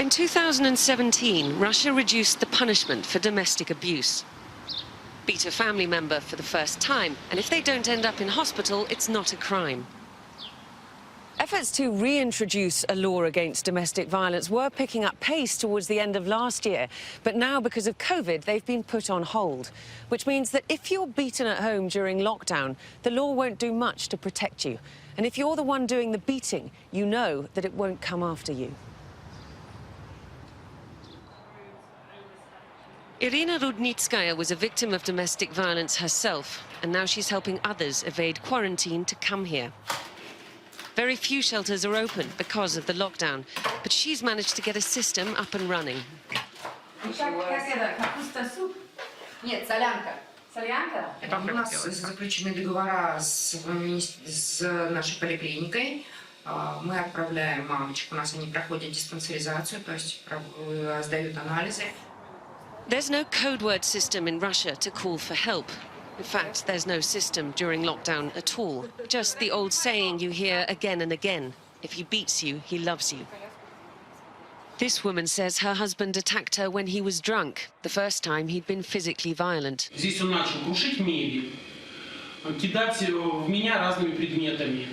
In 2017, Russia reduced the punishment for domestic abuse. Beat a family member for the first time, and if they don't end up in hospital, it's not a crime. Efforts to reintroduce a law against domestic violence were picking up pace towards the end of last year, but now, because of COVID, they've been put on hold, which means that if you're beaten at home during lockdown, the law won't do much to protect you. And if you're the one doing the beating, you know that it won't come after you. Irina Rudnitskaya was a victim of domestic violence herself, and now she's helping others evade quarantine to come here. Very few shelters are open because of the lockdown, but she's managed to get a system up and running. У нас заключены договора с нашей поликлиникой. Мы отправляем мамочек, у нас они проходят диспансеризацию, то есть сдают анализы. There's no code word system in Russia to call for help. In fact, there's no system during lockdown at all. Just the old saying you hear again and again: if he beats you, he loves you. This woman says her husband attacked her when he was drunk, the first time he'd been physically violent. Здесь он начал крушить мебель, кидать в меня разными предметами.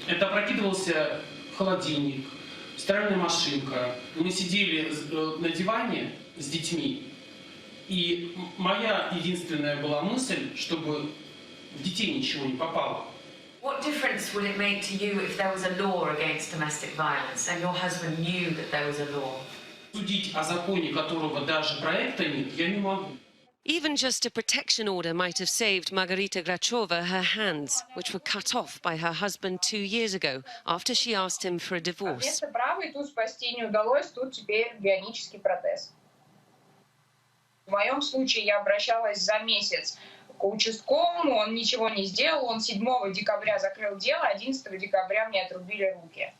Это опрокидывался холодильник, стиральная машинка. Мы сидели на диване с детьми, и моя единственная была мысль, чтобы в детей ничего не попало. What difference would it make to you if there was a law against domestic violence and your husband knew that there was a law? Судить о законе, которого даже проекта нет, я не могу. Even just a protection order might have saved Margarita Grachova her hands, which were cut off by her husband 2 years ago after she asked him for a divorce. Вместо правой тут спасти не удалось, тут теперь бионический протез. В моем случае я обращалась за месяц к участковому, он ничего не сделал, он 7 декабря закрыл дело, 11 декабря мне отрубили руки.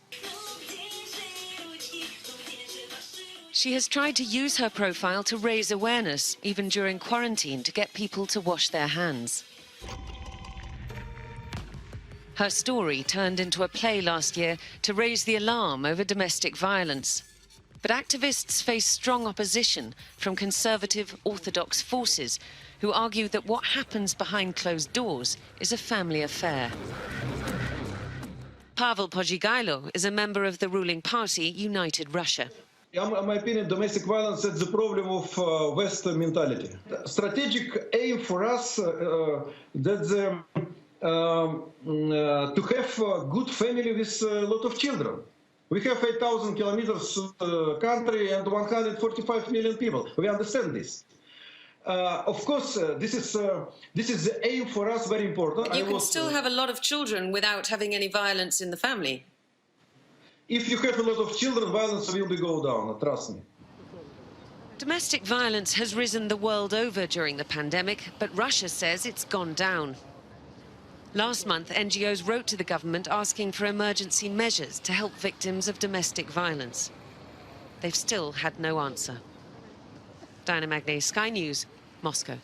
She has tried to use her profile to raise awareness, even during quarantine, to get people to wash their hands. Her story turned into a play last year to raise the alarm over domestic violence. But activists face strong opposition from conservative orthodox forces who argue that what happens behind closed doors is a family affair. Pavel Podzigailo is a member of the ruling party, United Russia. In my opinion, domestic violence is the problem of Western mentality. Strategic aim for us to have a good family with a lot of children. We have 8,000 kilometers country and 145 million people. We understand this. Of course, this is the aim for us, very important. But you can still have a lot of children without having any violence in the family. If you have a lot of children, violence will go down, trust me. Domestic violence has risen the world over during the pandemic, but Russia says it's gone down. Last month, NGOs wrote to the government asking for emergency measures to help victims of domestic violence. They've still had no answer. Diana Magnay, Sky News, Moscow.